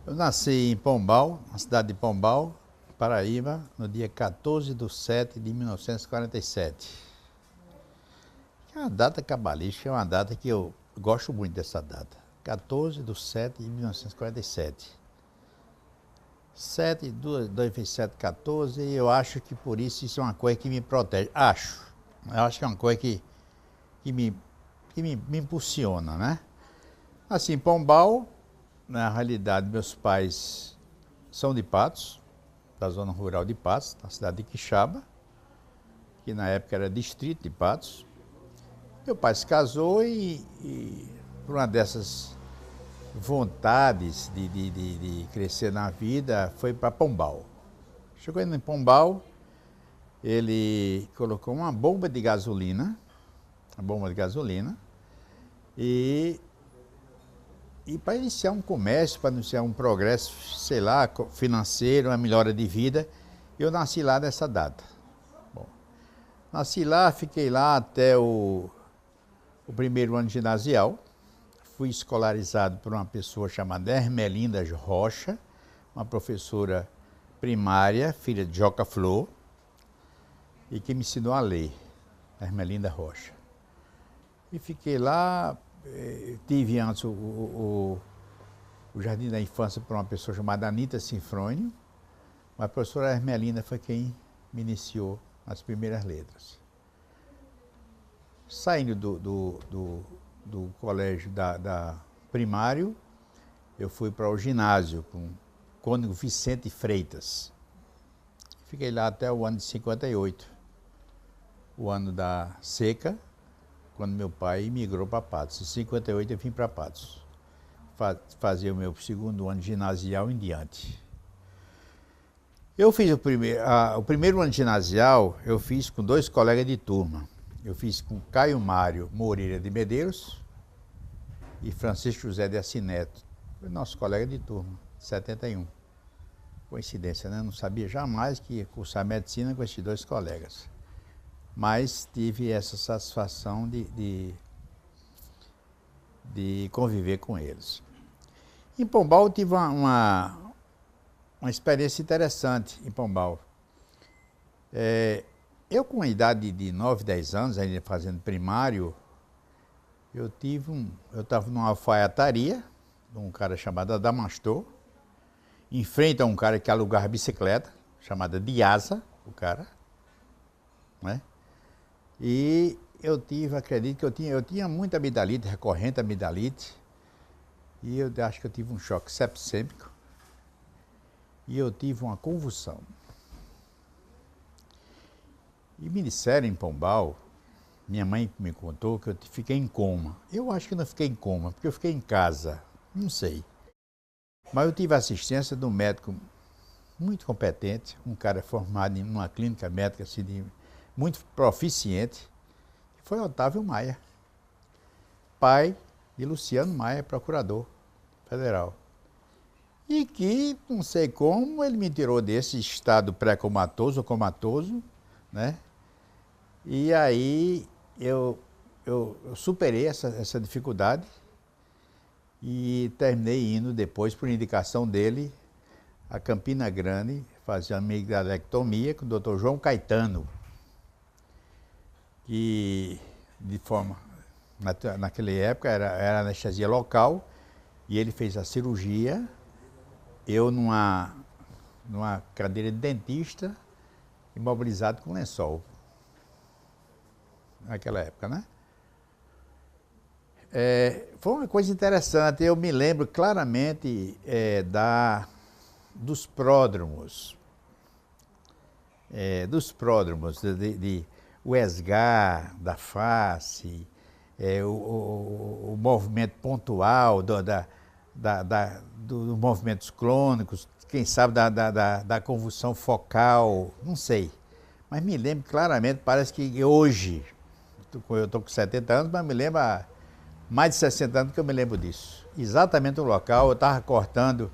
Eu nasci em Pombal, na cidade de Pombal, Paraíba, no dia 14 de 7 de 1947. É uma data cabalística, é uma data que eu gosto muito dessa data. 14 de 7 de 1947. 7, 2 vezes 7, 14, e eu acho que por isso é uma coisa que me protege. Eu acho que é uma coisa que me impulsiona, né? Assim, Pombal, na realidade, meus pais são de Patos, da zona rural de Patos, na cidade de Quixaba, que na época era distrito de Patos. Meu pai se casou e por uma dessas vontades de crescer na vida, foi para Pombal. Chegou em Pombal, ele colocou uma bomba de gasolina, e para iniciar um comércio, para iniciar um progresso, sei lá, financeiro, uma melhora de vida, eu nasci lá nessa data. Bom, nasci lá, fiquei lá até o primeiro ano ginasial. Fui escolarizado por uma pessoa chamada Ermelinda Rocha, uma professora primária, filha de Joca Flor, e que me ensinou a ler, Ermelinda Rocha. E fiquei lá, tive antes o Jardim da Infância por uma pessoa chamada Anita Sinfrônio, mas a professora Ermelinda foi quem me iniciou nas primeiras letras. Saindo do colégio da primário, eu fui para o ginásio com o Cônego Vicente Freitas. Fiquei lá até o ano de 58, o ano da seca, quando meu pai migrou para Patos. Em 58 eu vim para Patos, fazer o meu segundo ano ginasial em diante. Eu fiz o primeiro ano ginasial, eu fiz com dois colegas de turma. Eu fiz com Caio Mário Moreira de Medeiros e Francisco José de Assineto, foi nosso colega de turma, 71. Coincidência, né? Não sabia jamais que ia cursar medicina com esses dois colegas. Mas tive essa satisfação de conviver com eles. Em Pombal eu tive uma experiência interessante em Pombal. Eu com a idade de 9, 10 anos, ainda fazendo primário, eu estava numa alfaiataria, de um cara chamado Adamastor, em frente a um cara que alugava bicicleta, chamada Diasa, o cara, né? E acredito que eu tinha muita amidalite, recorrente amidalite, e eu acho que eu tive um choque sepsêmico, e eu tive uma convulsão. E me disseram em Pombal, minha mãe me contou que eu fiquei em coma. Eu acho que não fiquei em coma, porque eu fiquei em casa, não sei. Mas eu tive assistência de um médico muito competente, um cara formado em uma clínica médica assim, muito proficiente, que foi Otávio Maia, pai de Luciano Maia, procurador federal. E que, não sei como, ele me tirou desse estado pré-comatoso ou comatoso, né? E aí eu superei essa dificuldade e terminei indo depois, por indicação dele, a Campina Grande, fazer uma amigdalectomia com o Dr. João Caetano, que naquela época era anestesia local, e ele fez a cirurgia, eu numa cadeira de dentista, imobilizado com lençol, naquela época, né? Foi uma coisa interessante, eu me lembro claramente dos pródromos, o esgar da face, o movimento pontual dos movimentos crônicos, quem sabe da convulsão focal, não sei. Mas me lembro claramente, parece que hoje, eu estou com 70 anos, mas me lembro há mais de 60 anos que eu me lembro disso. Exatamente o local, eu estava cortando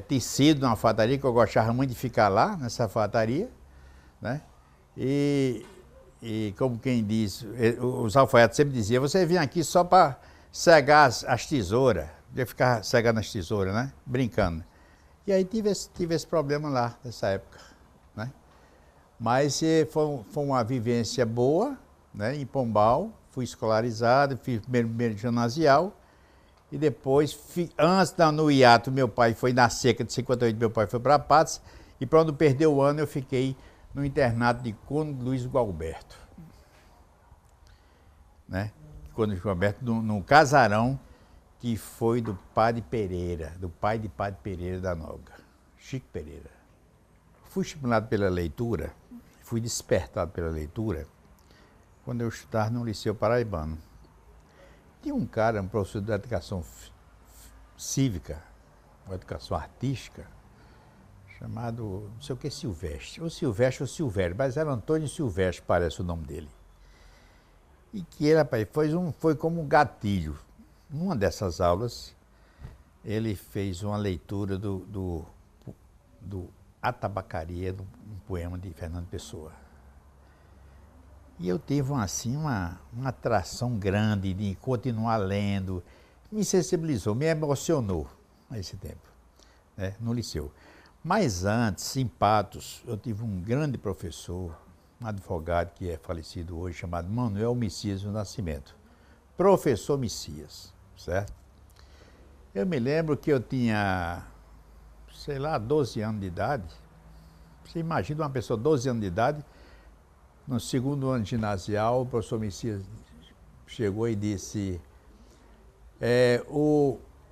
tecido numa fataria, que eu gostava muito de ficar lá, nessa fataria, né? E como quem diz, os alfaiates sempre diziam, você vinha aqui só para cegar as tesouras, eu ficava cegando as tesouras, né? Brincando. E aí tive esse problema lá, nessa época, né? Mas foi uma vivência boa, né? Em Pombal, fui escolarizado, fiz primeiro ginasial, e depois, antes no hiato, meu pai foi na seca de 58, meu pai foi para Patos, e para não perder o ano, eu fiquei no internato de Cônigo Luiz Gualberto, né? Cônigo Luiz Gualberto, no casarão que foi do padre Pereira, do pai de padre Pereira da Noga, Chico Pereira. Fui estimulado pela leitura, fui despertado pela leitura, quando eu estudava no Liceu Paraibano. Tinha um cara, um professor de educação cívica, uma educação artística, chamado, não sei o que, Silvestre, ou Silvério, mas era Antônio Silvestre, parece o nome dele. E que ele, rapaz, foi como um gatilho. Numa dessas aulas, ele fez uma leitura do A Tabacaria, um poema de Fernando Pessoa. E eu tive uma atração grande de continuar lendo, me sensibilizou, me emocionou nesse tempo, né, no liceu. Mas antes, em Patos, eu tive um grande professor, um advogado que é falecido hoje, chamado Manuel Messias do Nascimento. Professor Messias, certo? Eu me lembro que eu tinha, sei lá, 12 anos de idade. Você imagina uma pessoa de 12 anos de idade, no segundo ano ginasial, o professor Messias chegou e disse,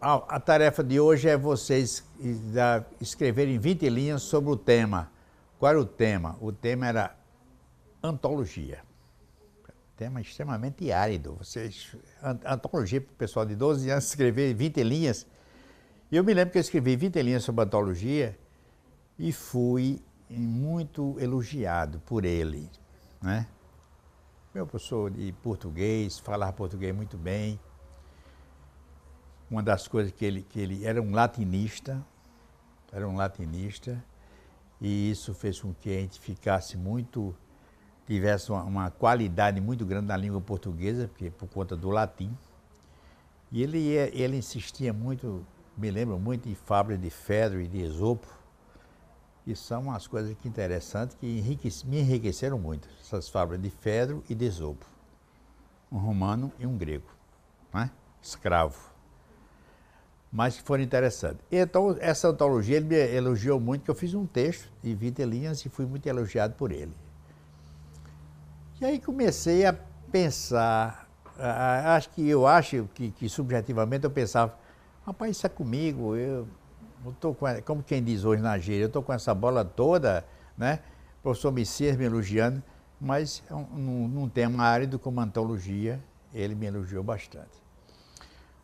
a tarefa de hoje é vocês escreverem 20 linhas sobre o tema. Qual era o tema? O tema era antologia. Tema extremamente árido. Antologia para o pessoal de 12 anos escrever 20 linhas. E eu me lembro que eu escrevi 20 linhas sobre antologia e fui muito elogiado por ele, né? Meu professor de português, falava português muito bem. Uma das coisas que ele era um latinista, e isso fez com que a gente tivesse uma qualidade muito grande na língua portuguesa, porque por conta do latim. E ele insistia muito, me lembro muito, em fábula de Fedro e de Esopo, e são umas coisas que interessantes que me enriqueceram muito, essas fábulas de Fedro e de Esopo, um romano e um grego, né? Escravo, mas que foram interessantes. Então, essa antologia ele me elogiou muito, que eu fiz um texto de 20 linhas e fui muito elogiado por ele. E aí comecei a pensar, acho que subjetivamente eu pensava, rapaz, isso é comigo, eu estou como quem diz hoje na gíria, eu estou com essa bola toda, né? O professor Messias me elogiando, mas num tema árido como antologia, ele me elogiou bastante.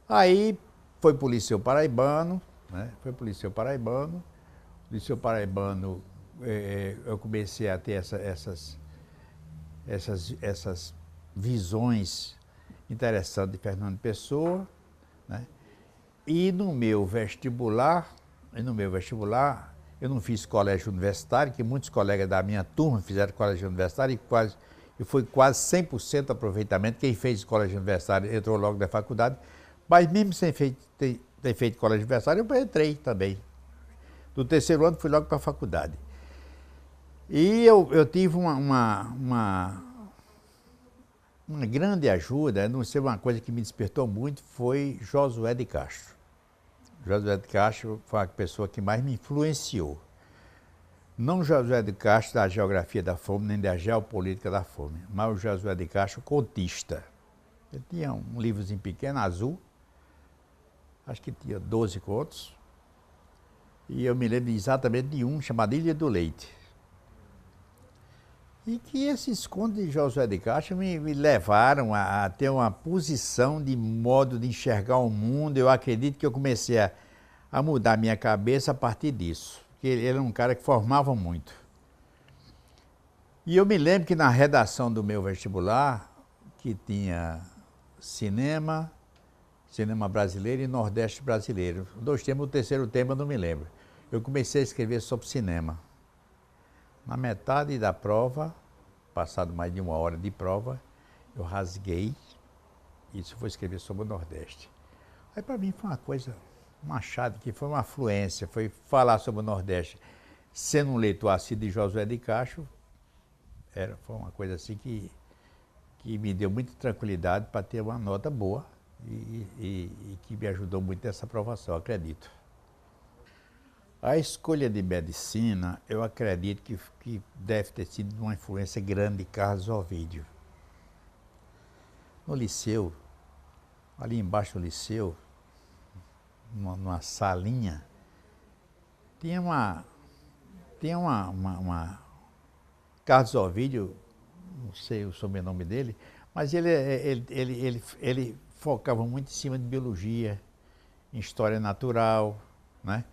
Aí foi para o Liceu Paraibano, né? Liceu Paraibano, eu comecei a ter essas visões interessantes de Fernando Pessoa, né? E no meu vestibular, eu não fiz colégio universitário, que muitos colegas da minha turma fizeram colégio universitário e foi quase 100% aproveitamento. Quem fez colégio universitário entrou logo na faculdade, mas mesmo sem ter feito colégio universitário, eu entrei também. Do terceiro ano fui logo para a faculdade. E eu tive uma grande ajuda, não sei, uma coisa que me despertou muito, foi Josué de Castro. Josué de Castro foi a pessoa que mais me influenciou. Não Josué de Castro da geografia da fome, nem da geopolítica da fome, mas o Josué de Castro contista. Ele tinha um livrozinho pequeno, azul, acho que tinha 12 contos, e eu me lembro exatamente de um chamado Ilha do Leite. E que esses contos de Josué de Castro me levaram a ter uma posição de modo de enxergar o mundo. Eu acredito que eu comecei a mudar a minha cabeça a partir disso. Porque ele era um cara que formava muito. E eu me lembro que na redação do meu vestibular, que tinha cinema brasileiro e Nordeste brasileiro. 2 temas, o terceiro tema eu não me lembro. Eu comecei a escrever sobre cinema. Na metade da prova, passado mais de 1 hora de prova, eu rasguei. Isso foi escrever sobre o Nordeste. Aí para mim foi uma coisa, um achado, que foi uma afluência, foi falar sobre o Nordeste. Sendo um leitor assíduo de Josué de Castro, foi uma coisa assim que me deu muita tranquilidade para ter uma nota boa e que me ajudou muito nessa aprovação, acredito. A escolha de medicina, eu acredito que deve ter sido uma influência grande de Carlos Ovídio. No liceu, ali embaixo do liceu, numa salinha, tinha uma Carlos Ovídio, não sei o sobrenome dele, mas ele focava muito em cima de biologia, em história natural, né?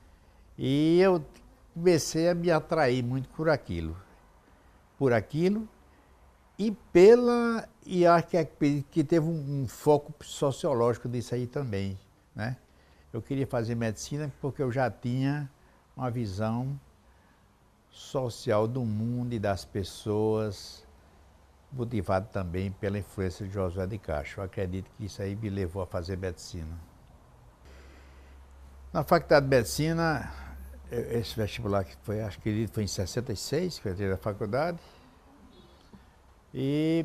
E eu comecei a me atrair muito por aquilo e acho que teve um foco sociológico disso aí também, né? Eu queria fazer medicina porque eu já tinha uma visão social do mundo e das pessoas, motivado também pela influência de Josué de Castro. Eu acredito que isso aí me levou a fazer medicina. Na faculdade de medicina, esse vestibular que foi, acho que foi em 66, que eu entrei na faculdade, e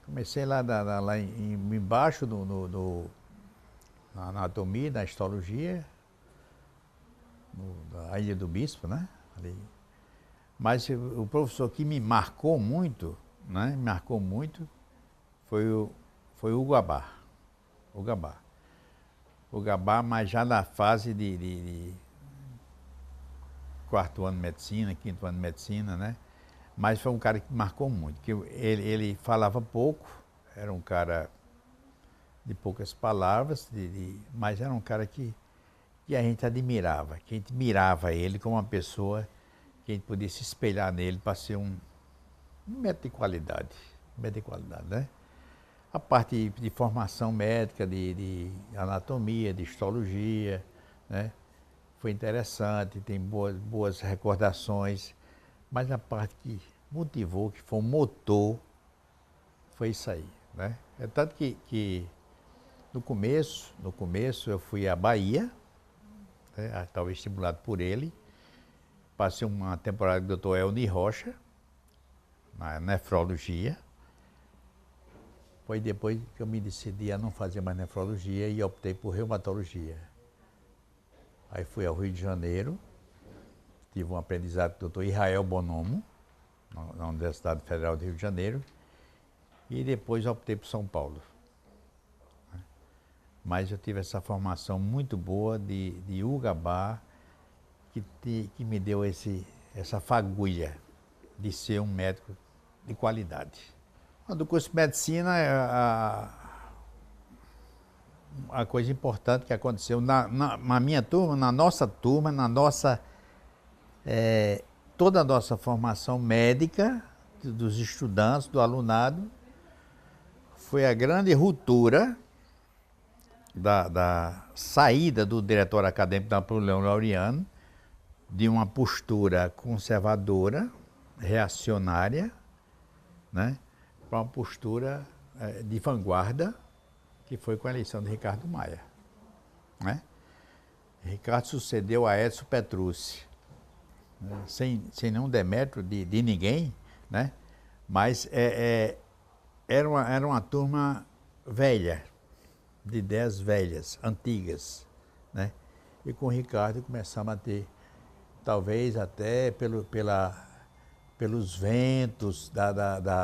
comecei lá embaixo, na anatomia, na histologia, na Ilha do Bispo, né? Ali. Mas o professor que me marcou muito, né? Foi o Hugo Abá. O Gabá, mas já na fase de 4º ano de medicina, 5º ano de medicina, né? Mas foi um cara que marcou muito, que ele falava pouco, era um cara de poucas palavras, mas era um cara que a gente admirava, que a gente mirava ele como uma pessoa que a gente podia se espelhar nele para ser um médico de qualidade, né? A parte de formação médica, de anatomia, de histologia, né? Foi interessante, tem boas recordações, mas a parte que motivou, que foi o motor, foi isso aí, né? É tanto que no começo eu fui à Bahia, né? Estava estimulado por ele, passei uma temporada com o Dr. Elni Rocha, na nefrologia. Foi depois que eu me decidi a não fazer mais nefrologia e optei por reumatologia. Aí fui ao Rio de Janeiro, tive um aprendizado com o Dr. Israel Bonomo, na Universidade Federal do Rio de Janeiro, e depois optei por São Paulo. Mas eu tive essa formação muito boa de Ugabá, que me deu essa fagulha de ser um médico de qualidade. Do curso de medicina, a coisa importante que aconteceu na minha turma, na nossa turma, toda a nossa formação médica, dos estudantes, do alunado, foi a grande ruptura da saída do diretor acadêmico Napoleão Laureano, de uma postura conservadora, reacionária, né, para uma postura de vanguarda, que foi com a eleição de Ricardo Maia, né? Ricardo sucedeu a Edson Petrucci, né, sem nenhum demérito de ninguém, né? Mas era uma turma velha, de ideias velhas, antigas, né? E com o Ricardo começamos a ter, talvez até pelos ventos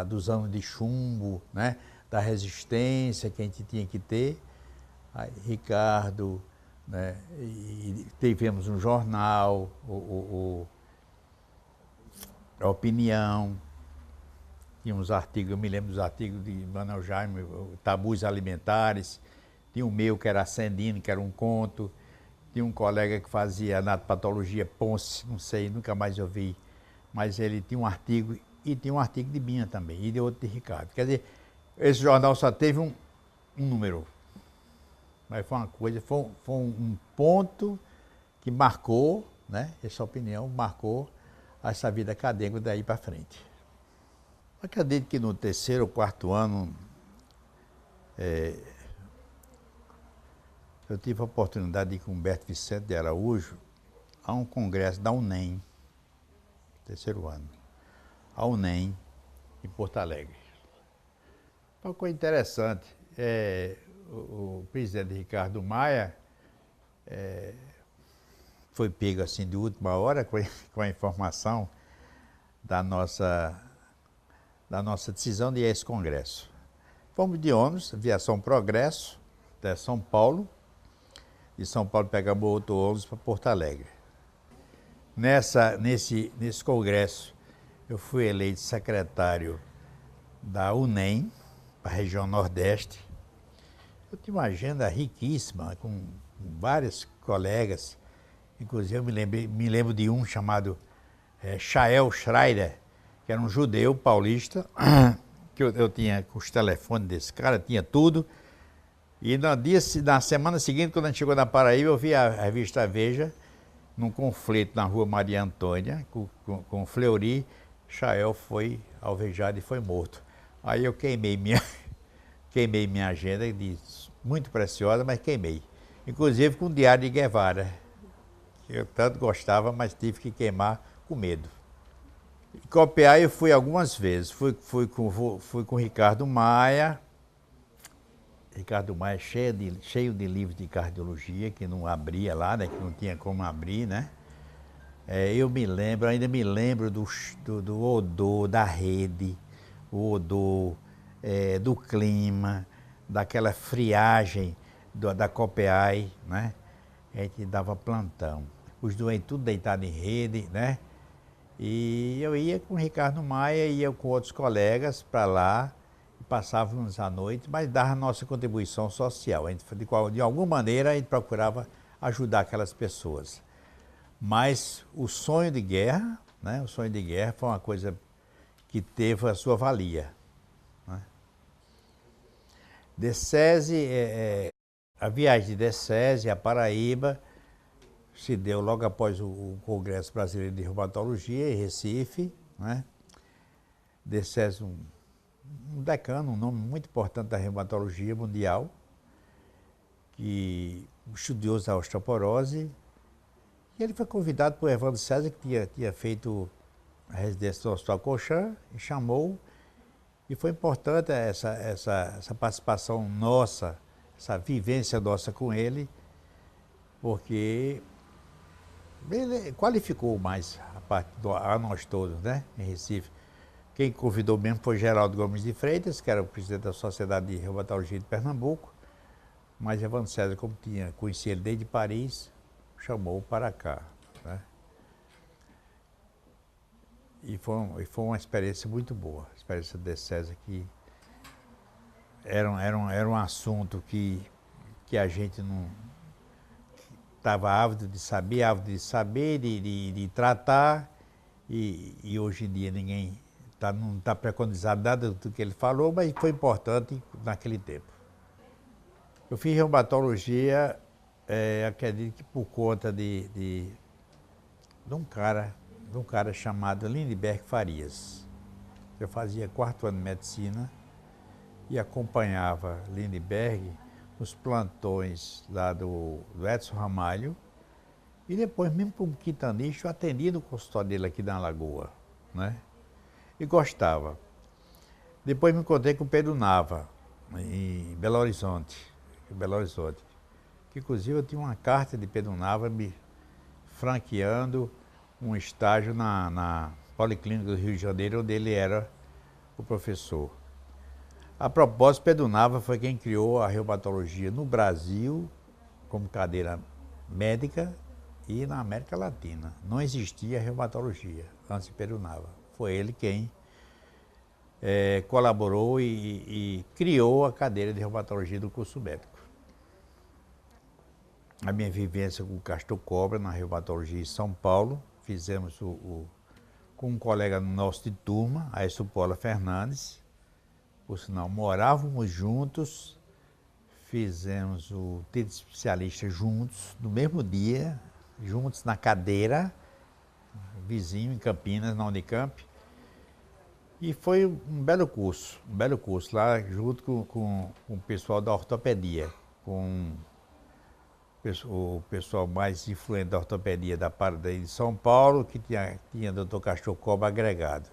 dos anos de chumbo, né? Da resistência que a gente tinha que ter. Aí, Ricardo, né? E tivemos um jornal, a Opinião, tinha uns artigos, eu me lembro dos artigos de Manuel Jaime, Tabus Alimentares, tinha o meu que era Ascendino, que era um conto, Tinha um colega que fazia anatopatologia, Ponce, não sei, nunca mais ouvi, mas ele tinha um artigo, e tinha um artigo de Binha também, e de outro de Ricardo. Quer dizer, esse jornal só teve um número, mas foi uma coisa, foi um ponto que marcou, né, essa opinião marcou essa vida acadêmica daí para frente. Acredito que no terceiro ou quarto ano, eu tive a oportunidade de ir com Humberto Vicente de Araújo a um congresso da UNEM, terceiro ano, a UNEM, em Porto Alegre. Uma coisa interessante, o presidente Ricardo Maia foi pego assim de última hora com a informação da nossa decisão de ir a esse congresso. Fomos de ônibus, Aviação Progresso, até São Paulo. De São Paulo pegamos outro ônibus para Porto Alegre. Nesse congresso, eu fui eleito secretário da UNEM, para a região Nordeste. Eu tinha uma agenda riquíssima, com vários colegas. Inclusive, eu me lembro de um chamado Shael Schreider, que era um judeu paulista, que eu tinha os telefones desse cara, tinha tudo. E na semana seguinte, quando a gente chegou na Paraíba, eu vi a revista Veja, num conflito na rua Maria Antônia, com Fleury. Shael foi alvejado e foi morto. Aí eu queimei minha agenda, muito preciosa, mas queimei. Inclusive com o Diário de Guevara, que eu tanto gostava, mas tive que queimar com medo. Copiar eu fui algumas vezes. Fui com o Ricardo Maia. Ricardo Maia cheio de livros de cardiologia, que não abria lá, né, que não tinha como abrir, né? Ainda me lembro do odor da rede, o odor do clima, daquela friagem da Copeai, né? A gente dava plantão. Os doentes tudo deitados em rede, né? E eu ia com o Ricardo Maia, ia com outros colegas para lá, passávamos a noite, mas dava a nossa contribuição social. A gente, de alguma maneira a gente procurava ajudar aquelas pessoas. Mas o sonho de guerra, né? O sonho de guerra foi uma coisa que teve a sua valia, né? A viagem de Decese à Paraíba se deu logo após o Congresso Brasileiro de Reumatologia, em Recife, né? Decese, um decano, um nome muito importante da reumatologia mundial, que estudioso da osteoporose. E ele foi convidado por Evandro César, que tinha feito a residência do Hospital Cochin, e chamou. E foi importante essa participação nossa, essa vivência nossa com ele, porque ele qualificou mais a nós todos, né, em Recife. Quem convidou mesmo foi Geraldo Gomes de Freitas, que era o presidente da Sociedade de Reumatologia de Pernambuco, mas Evandro César, como conhecia ele desde Paris, chamou para cá, né? E foi uma experiência muito boa, a experiência de César, que era um assunto que a gente não estava ávido de saber, de tratar, e hoje em dia ninguém não está preconizado nada do que ele falou, mas foi importante naquele tempo. Eu fiz reumatologia, acredito que por conta de um cara chamado Lindbergh Farias. Eu fazia quarto ano de medicina e acompanhava Lindbergh nos plantões lá do Edson Ramalho, e depois, mesmo como quintanista, eu atendia no consultório dele aqui na Lagoa, né? E gostava. Depois me encontrei com o Pedro Nava, em Belo Horizonte, que inclusive eu tinha uma carta de Pedro Nava me franqueando um estágio na Policlínica do Rio de Janeiro, onde ele era o professor. A propósito, Pedro Nava foi quem criou a reumatologia no Brasil como cadeira médica e na América Latina. Não existia reumatologia antes de Pedro Nava. Foi ele quem colaborou e criou a cadeira de reumatologia do curso médico. a minha vivência com o Castor Cobra na reumatologia em São Paulo. Fizemos com um colega nosso de turma, Aécio Paula Fernandes. Por sinal, morávamos juntos, fizemos o título especialista juntos, no mesmo dia, juntos na cadeira, vizinho em Campinas, na Unicamp. E foi um belo curso lá junto com o pessoal da ortopedia, com o pessoal mais influente da ortopedia da parte de São Paulo, que tinha Dr. Castor Cobra agregado.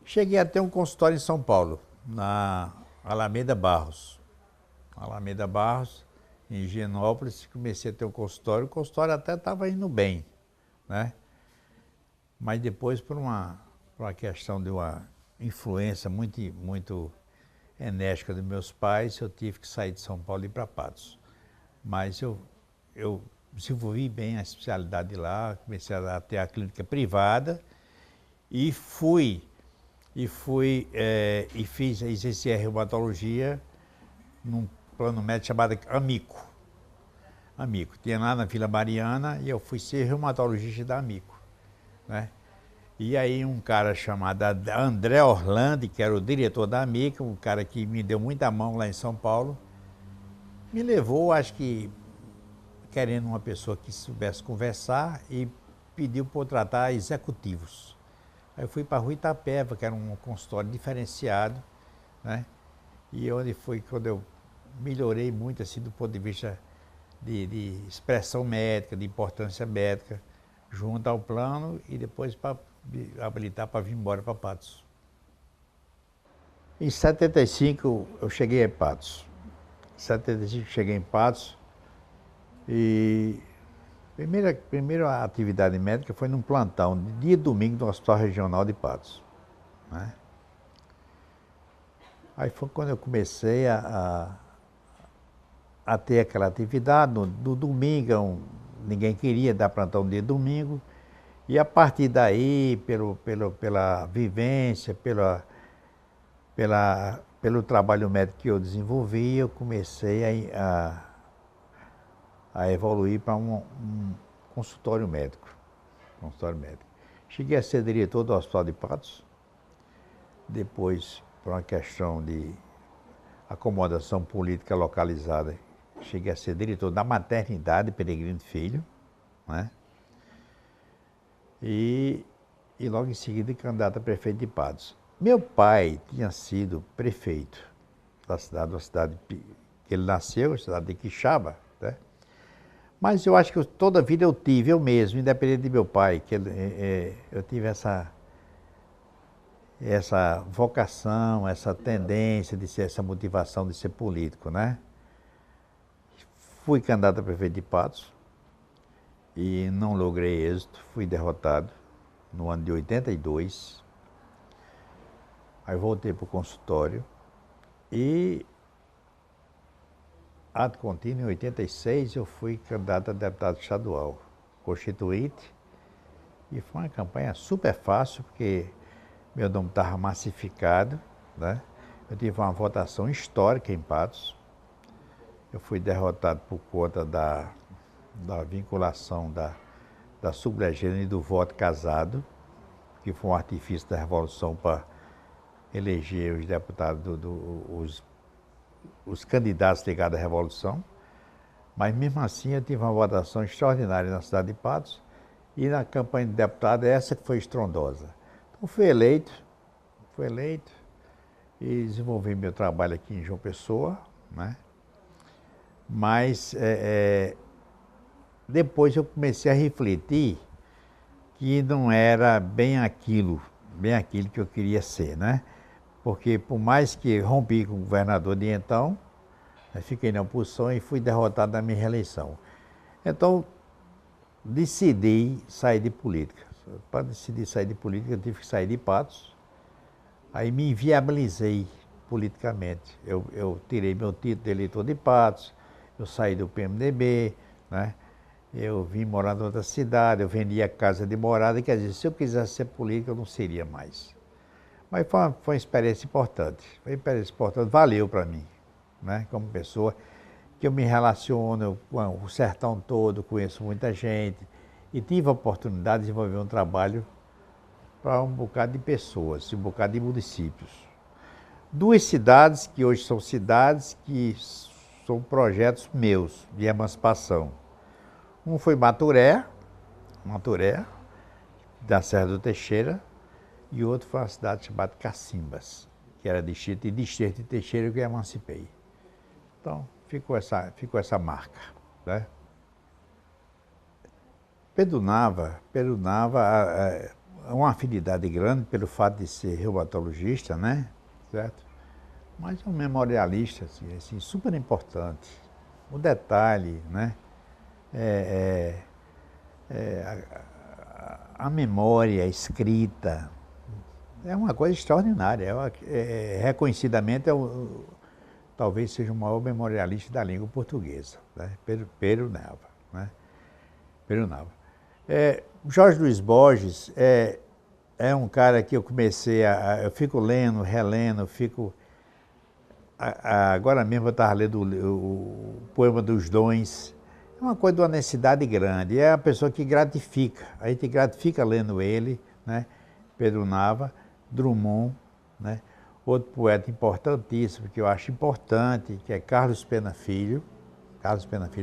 Cheguei a ter um consultório em São Paulo, na Alameda Barros. Em Higienópolis, comecei a ter um consultório. O consultório até estava indo bem, né? Mas depois, por uma questão de uma influência muito enérgica dos meus pais, eu tive que sair de São Paulo e ir para Patos. Mas eu desenvolvi bem a especialidade lá, comecei a ter a clínica privada e exerci a reumatologia num plano médico chamado Amico. Tinha lá na Vila Mariana e eu fui ser reumatologista da Amico, né? E aí um cara chamado André Orlandi, que era o diretor da Amico, um cara que me deu muita mão lá em São Paulo, me levou, acho que querendo uma pessoa que soubesse conversar, e pediu para eu tratar executivos. Aí eu fui para a Rua Itapeva, que era um consultório diferenciado, né? E onde foi quando eu melhorei muito assim, do ponto de vista de expressão médica, de importância médica, junto ao plano, e depois para habilitar para vir embora para Patos. Em 75 eu cheguei a Patos. Em 75 cheguei em Patos e primeira atividade médica foi num plantão, de dia e domingo, no Hospital Regional de Patos, né? Aí foi quando eu comecei a ter aquela atividade. No domingo, ninguém queria dar plantão dia domingo, e a partir daí, pela vivência, pelo trabalho médico que eu desenvolvi, eu comecei a evoluir para um consultório médico. Cheguei a ser diretor do Hospital de Patos, depois, por uma questão de acomodação política localizada, cheguei a ser diretor da maternidade Peregrino Filho, né? E logo em seguida candidato a prefeito de Patos. Meu pai tinha sido prefeito da cidade que ele nasceu, a cidade de Quixaba, né? Mas eu acho que toda a vida eu tive, eu mesmo, independente de meu pai, que eu tive essa vocação, essa tendência de ser, essa motivação de ser político, né? Fui candidato a prefeito de Patos e não logrei êxito, fui derrotado no ano de 82. Aí voltei para o consultório e, ato contínuo, em 86, eu fui candidato a deputado estadual, constituinte, e foi uma campanha super fácil, porque meu nome estava massificado, né? Eu tive uma votação histórica em Patos. Eu fui derrotado por conta da vinculação da sublegenda e do voto casado, que foi um artifício da Revolução para eleger os deputados, os candidatos ligados à Revolução. Mas mesmo assim eu tive uma votação extraordinária na cidade de Patos, e na campanha de deputado essa que foi estrondosa. Então fui eleito e desenvolvi meu trabalho aqui em João Pessoa, né? Mas depois eu comecei a refletir que não era bem aquilo que eu queria ser, né? Porque por mais que rompi com o governador de então, fiquei na oposição e fui derrotado na minha reeleição. Então, decidi sair de política. Para decidir sair de política, eu tive que sair de Patos. Aí me inviabilizei politicamente. Eu tirei meu título de eleitor de Patos, eu saí do PMDB, né? Eu vim morar em outra cidade, eu vendi a casa de morada, quer dizer, se eu quisesse ser político, eu não seria mais. Mas foi uma experiência importante, valeu para mim, né, como pessoa. que eu me relaciono com o sertão todo, conheço muita gente e tive a oportunidade de desenvolver um trabalho para um bocado de pessoas, um bocado de municípios. Duas cidades que hoje são cidades que são projetos meus de emancipação. Um foi Maturé, da Serra do Teixeira, e outro foi uma cidade chamada Cacimbas, que era distrito de Teixeira que eu emancipei. Então, ficou essa marca, né? Pedro Nava é uma afinidade grande pelo fato de ser reumatologista, né? Certo? Mas é um memorialista, assim, super importante. O detalhe, né? É, a memória escrita é uma coisa extraordinária. Reconhecidamente, talvez seja o maior memorialista da língua portuguesa, né? Pedro Nava, né? Pedro Nava. Jorge Luiz Borges é um cara que eu comecei eu fico lendo, relendo, agora mesmo eu estava lendo o Poema dos Dons. É uma coisa de uma necessidade grande, é a pessoa que gratifica, a gente gratifica lendo ele, né? Pedro Nava, Drummond, né? Outro poeta importantíssimo, que eu acho importante, que é Carlos Pena Filho,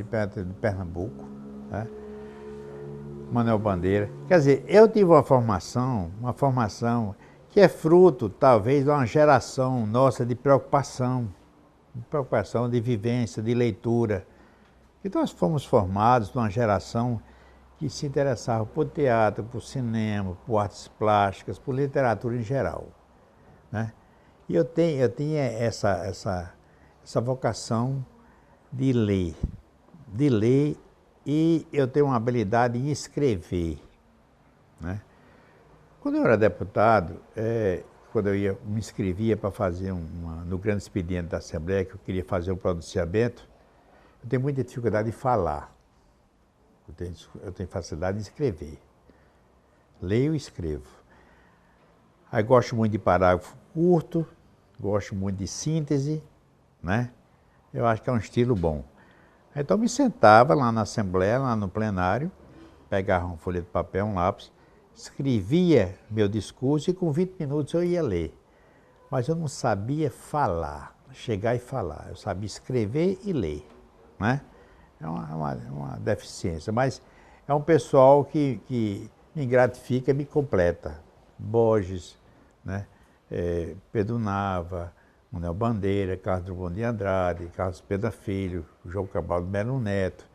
poeta de Pernambuco, né? Manuel Bandeira. Quer dizer, eu tive uma formação que é fruto, talvez, de uma geração nossa de preocupação, de vivência, de leitura. Então, nós fomos formados numa geração que se interessava por teatro, por cinema, por artes plásticas, por literatura em geral, né? E eu tinha essa vocação de ler, e eu tenho uma habilidade em escrever, né? Quando eu era deputado, quando me inscrevia para fazer no grande expediente da Assembleia, que eu queria fazer um pronunciamento, eu tenho muita dificuldade de falar. Eu tenho facilidade de escrever. Leio e escrevo. Aí gosto muito de parágrafo curto, gosto muito de síntese, né? Eu acho que é um estilo bom. Então eu me sentava lá na Assembleia, lá no plenário, pegava uma folha de papel, um lápis, escrevia meu discurso e com 20 minutos eu ia ler. Mas eu não sabia falar, chegar e falar. Eu sabia escrever e ler, né? É uma deficiência, mas é um pessoal que me gratifica, me completa. Borges, né? Pedro Nava, Manuel Bandeira, Carlos Drummond de Andrade, Carlos Pena Filho, João Cabral de Melo Neto.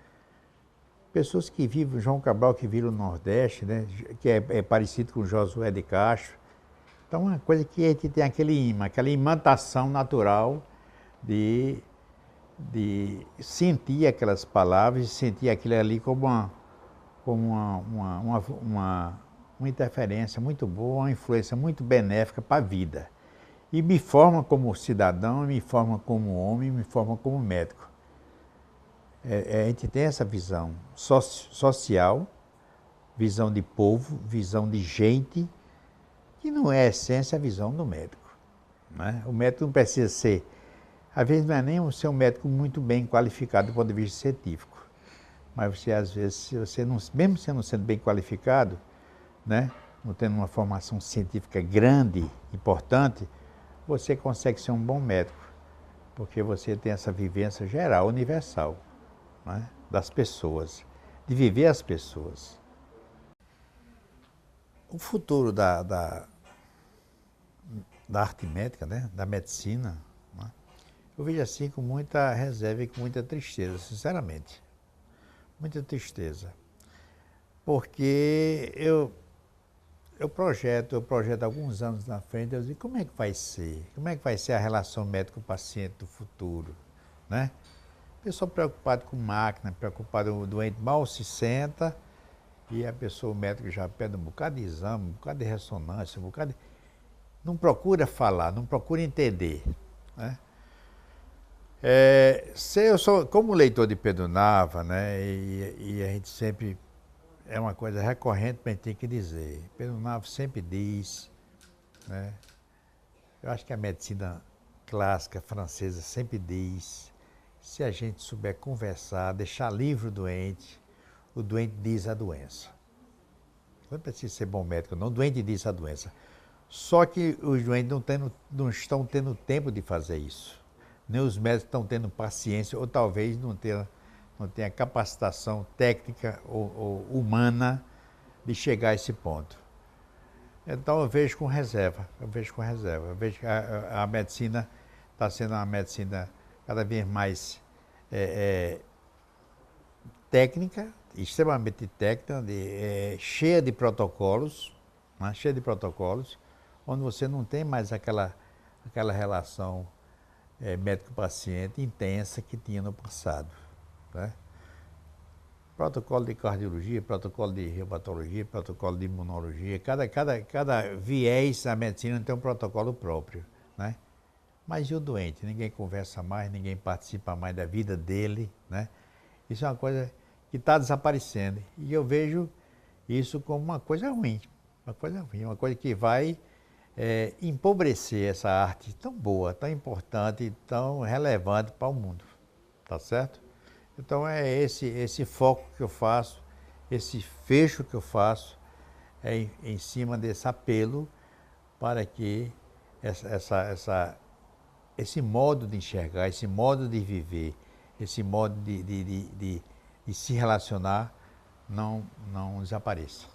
Pessoas que vivem, João Cabral que vive no Nordeste, né? Que é parecido com Josué de Castro. Então, uma coisa que a gente tem aquele imã, aquela imantação natural de sentir aquelas palavras, de sentir aquilo ali como uma interferência muito boa, uma influência muito benéfica para a vida. E me forma como cidadão, me forma como homem, me forma como médico. A gente tem essa visão social, visão de povo, visão de gente, que não é a essência a visão do médico, né? O médico não precisa ser, às vezes não é nem ser um médico muito bem qualificado do ponto de vista científico, mas você às vezes, se você não, mesmo você não sendo bem qualificado, né, não tendo uma formação científica grande, importante, você consegue ser um bom médico, porque você tem essa vivência geral, universal, né, das pessoas, de viver as pessoas. O futuro da arte médica, né, da medicina, né, eu vejo assim com muita reserva e com muita tristeza, sinceramente. Muita tristeza. Porque eu projeto há alguns anos na frente, eu digo, como é que vai ser? Como é que vai ser a relação médico-paciente do futuro, né? Pessoa preocupada com máquina, preocupada, o doente mal se senta, e a pessoa, o médico já pede um bocado de exame, um bocado de ressonância, não procura falar, não procura entender, né? Eu sou, como leitor de Pedro Nava, né, e a gente sempre, é uma coisa recorrente para a gente ter que dizer, Pedro Nava sempre diz, né, eu acho que a medicina clássica francesa sempre diz, se a gente souber conversar, deixar livre o doente diz a doença. Não precisa ser bom médico, não. O doente diz a doença. Só que os doentes não estão tendo tempo de fazer isso. Nem os médicos estão tendo paciência, ou talvez não tenha capacitação técnica ou humana de chegar a esse ponto. Então eu vejo com reserva, eu vejo que a medicina está sendo uma medicina cada vez mais técnica, extremamente técnica, cheia de protocolos, né? Cheia de protocolos, onde você não tem mais aquela relação médico-paciente intensa que tinha no passado, né? Protocolo de cardiologia, protocolo de reumatologia, protocolo de imunologia, cada viés da medicina tem um protocolo próprio, né? Mas e o doente? Ninguém conversa mais, ninguém participa mais da vida dele, né? Isso é uma coisa que está desaparecendo. E eu vejo isso como uma coisa ruim, uma coisa que vai empobrecer essa arte tão boa, tão importante, tão relevante para o mundo, tá certo? Então é esse foco que eu faço, esse fecho que eu faço em cima desse apelo para que esse modo de enxergar, esse modo de viver, esse modo de se relacionar não desapareça.